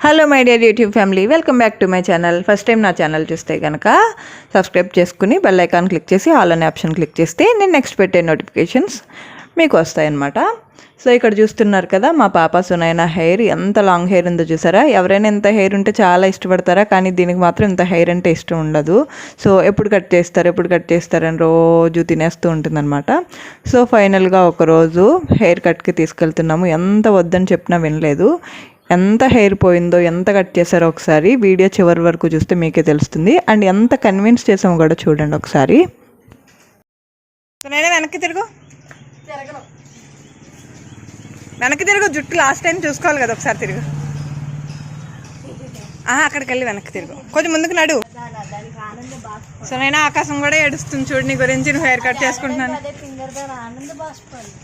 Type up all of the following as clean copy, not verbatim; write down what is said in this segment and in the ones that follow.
Hello my dear YouTube family, welcome back to my channel. First time నా channel చూస్తే కనుక subscribe చేసుకుని bell icon click చేసి all అనే ఆప్షన్ క్లిక్ చేస్తే నేను నెక్స్ట్ పెట్టే నోటిఫికేషన్స్ మీకు వస్తాయన్నమాట. సో ఇక్కడ చూస్తున్నారు కదా మా పాప సునైనా హెయిర్ ఎంత లాంగ్ హెయిర్ ఉందో చూసారా. ఎవరైనా ఇంత హెయిర్ ఉంటే చాలా ఇష్టపడతారా, కానీ దీనికి మాత్రం ఇంత హెయిర్ అంటే ఇష్టం ఉండదు. సో ఎప్పుడు కట్ చేస్తారని రోజు తినేస్తూ ఉంటుందన్నమాట. సో ఫైనల్గా ఒకరోజు హెయిర్ కట్కి తీసుకెళ్తున్నాము. ఎంత వద్దని చెప్పినా వినలేదు. ఎంత హెయిర్ పోయిందో, ఎంత కట్ చేశారో ఒకసారి వీడియో చివరి వరకు చూస్తే మీకే తెలుస్తుంది. అండ్ ఎంత కన్విన్స్ చేసామో కూడా చూడండి ఒకసారి. వెనక్కి తిరుగు, జుట్టు లాస్ట్ టైం చూసుకోవాలి కదా, ఒకసారి తిరుగు. అక్కడికి వెళ్ళి వెనక్కి తిరుగు, కొంచెం ముందుకు నడు. సో నేను ఆకాశం కూడా ఏడుస్తుంది చూడు నీ గురించి, నువ్వు హెయిర్ కట్ చేసుకుంటున్నాను.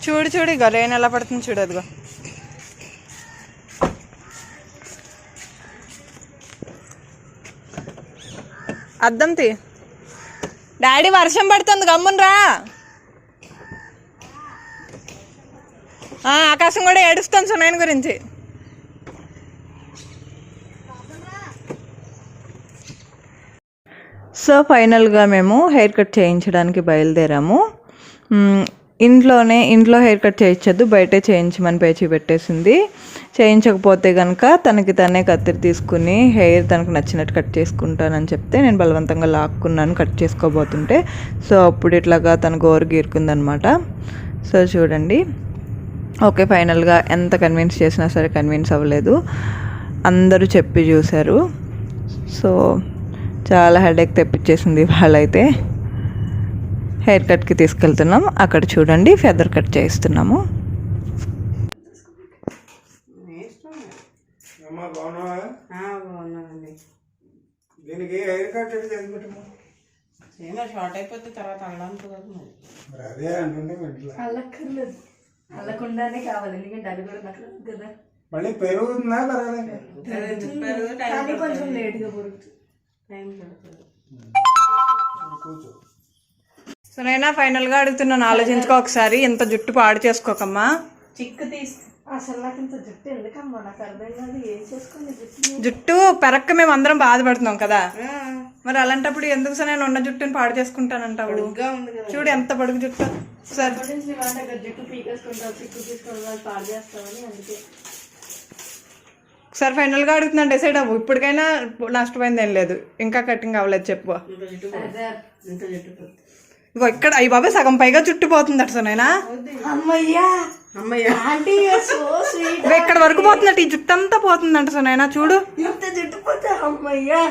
చూడు ఇగో రేణు ఎలా పడుతుంది చూడు, అదిగో. అద్దం తీ. డాడీ వర్షం పడుతుంది, గమ్మునరా. ఆకాశం కూడా ఏడుస్తాను సునైన గురించి. సో ఫైనల్గా మేము హెయిర్ కట్ చేయించడానికి బయలుదేరాము. ఇంట్లో హెయిర్ కట్ చేయించద్దు, బయటే చేయించమని పేచి పెట్టేసింది. చేయించకపోతే కనుక తనకి తనే కత్తిరి తీసుకుని హెయిర్ తనకు నచ్చినట్టు కట్ చేసుకుంటానని చెప్తే నేను బలవంతంగా లాక్కున్నాను కట్ చేసుకోబోతుంటే. సో అప్పుడు ఇట్లాగా తన గోరు గీరుకుందనమాట. సో చూడండి, ఓకే ఫైనల్గా ఎంత కన్విన్స్ చేసినా సరే కన్విన్స్ అవ్వలేదు. అందరూ చెప్పి చూశారు. సో చాలా హెడేక్ తెప్పించేసింది వాళ్ళైతే. హెయిర్ కట్కి తీసుకెళ్తున్నాం. అక్కడ చూడండి ఫెదర్ కట్ చేయిస్తున్నాము. షార్ట్ అయిపోతే తర్వాత అల్లకుండానే కావాలి, ఎందుకంటే అది కూడా నాకు కదా. మళ్ళీ పెరుగుతుందా కానీ కొంచెం లేట్గా పెరుగుతుంది, టైం పడుతుంది. సో నైనా ఫైనల్గా అడుగుతున్నాను, ఆలోచించుకో ఒకసారి. ఇంత జుట్టు పాడు చేసుకోకమ్మా. చిక్కు తీసి అసలు నాకు ఇంత జుట్టు ఎందుకమ్మా, నాకు అర్థం కాదు. ఏం చేసుకోండి జుట్టు పెరక్క మేము అందరం బాధపడుతున్నాం కదా, మరి అలాంటప్పుడు ఎందుకు సార్ నేను ఉన్న జుట్టుని పాడు చేసుకుంటానంటావు. చూడు ఎంత పొడుగు జుట్టు. సార్ జుట్టు పీకేసుకుంటావు, చిక్కు తీసుకుంటావు, పాడు చేస్తావని అందుకే. సార్ ఫైనల్గా అడుగుతున్నాను, డిసైడ్ అవ్వు. ఇప్పటికైనా నష్టపోయింది ఏం లేదు, ఇంకా కటింగ్ అవ్వలేదు చెప్పు. ఇగో ఇక్కడ అయ్యి బాబాయ్ సగం పైగా జుట్టు పోతుంది అట సోనైనా. ఇక్కడ వరకు పోతుందట, ఈ జుట్టు అంతా పోతుందంట సోనైనా. చూడు జుట్టు పోతే అమ్మయ్యా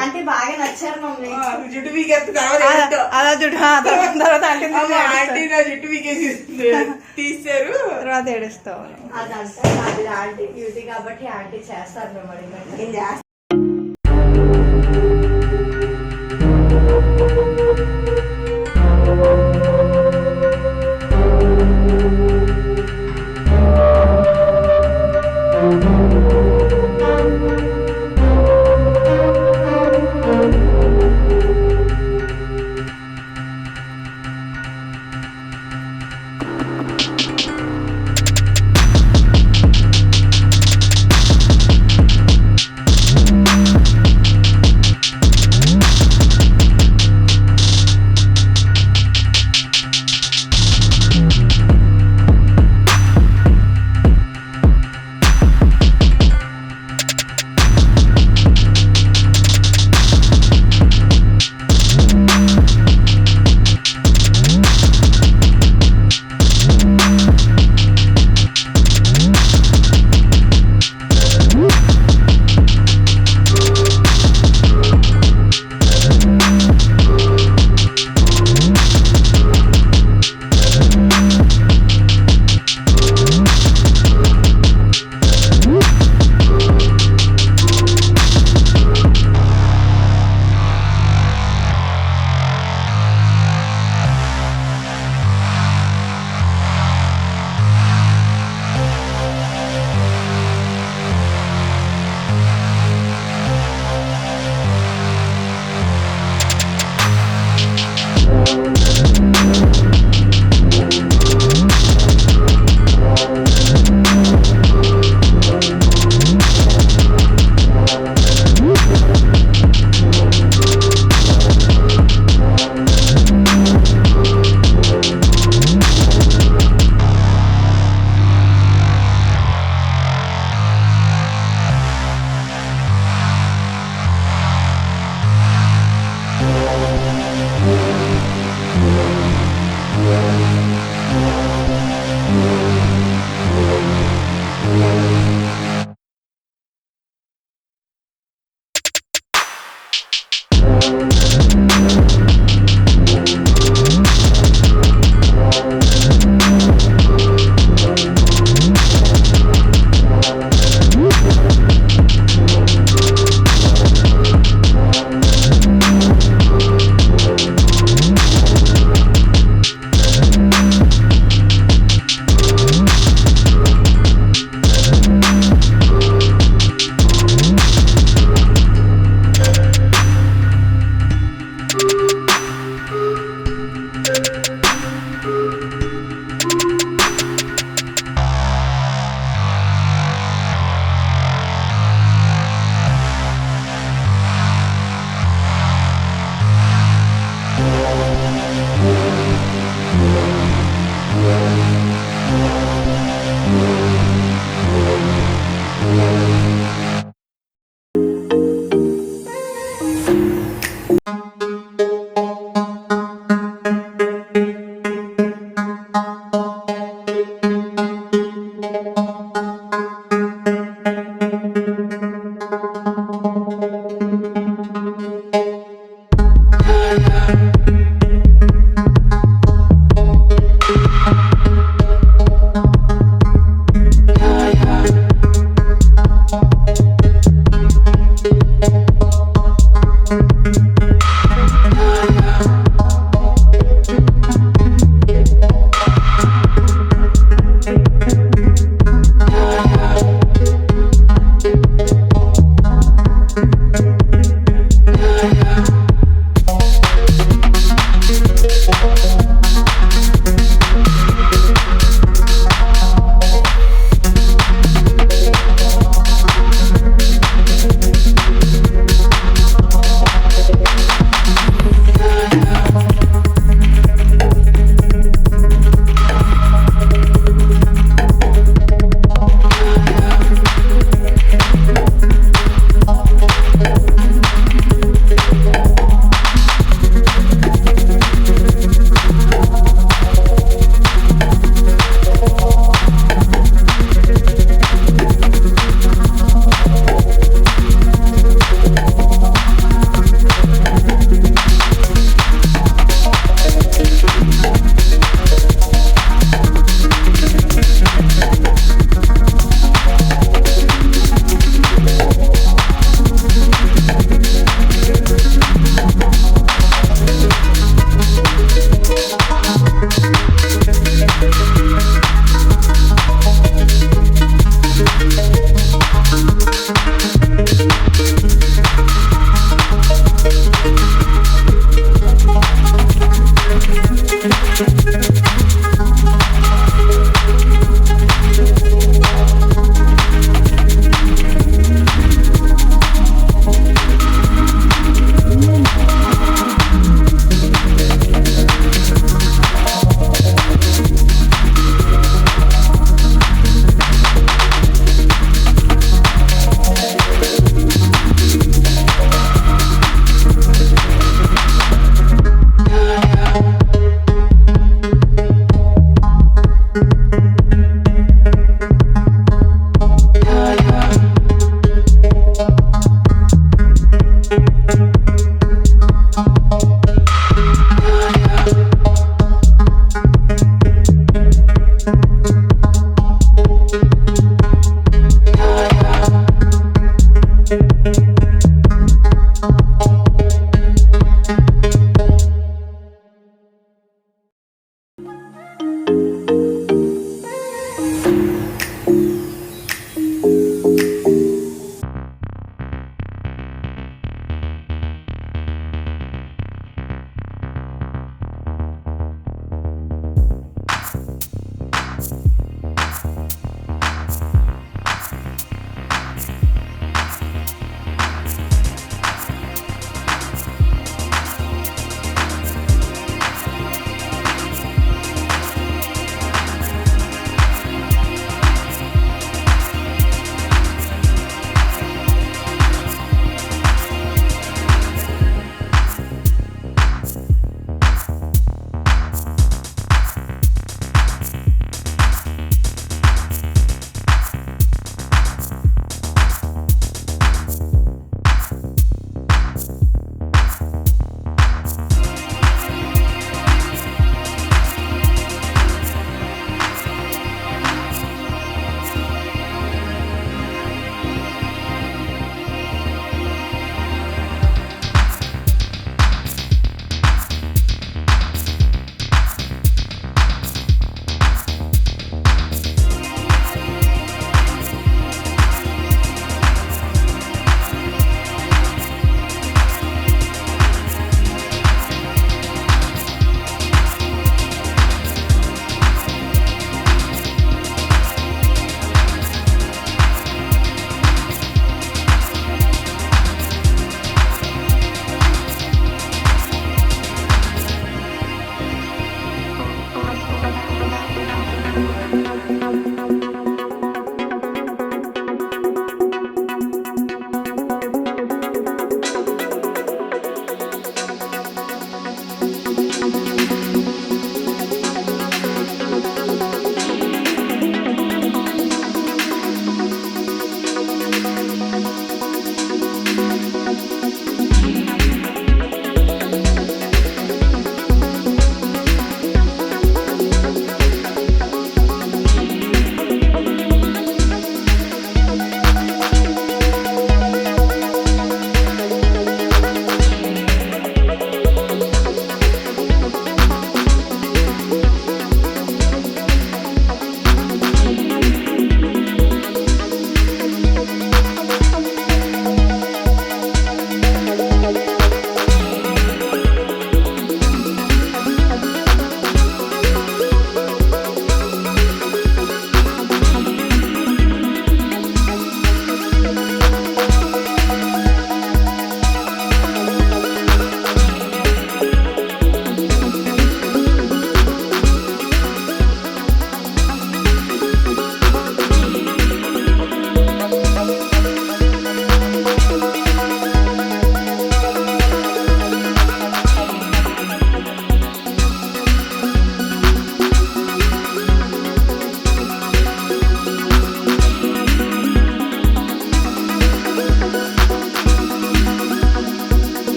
ఆంటీ బాగా నచ్చారు మమ్మీ. జుట్టు పీకేస్తే అలా జుట్టు తర్వాత ఆంటీ నా జుట్టు పీకేసి తీసారు, తర్వాత ఏడుస్తావు. అదంతా ఆంటీ బ్యూటీ కాబట్టి ఆంటీ చేస్తారు మేము అడిగినట్టు. ఆ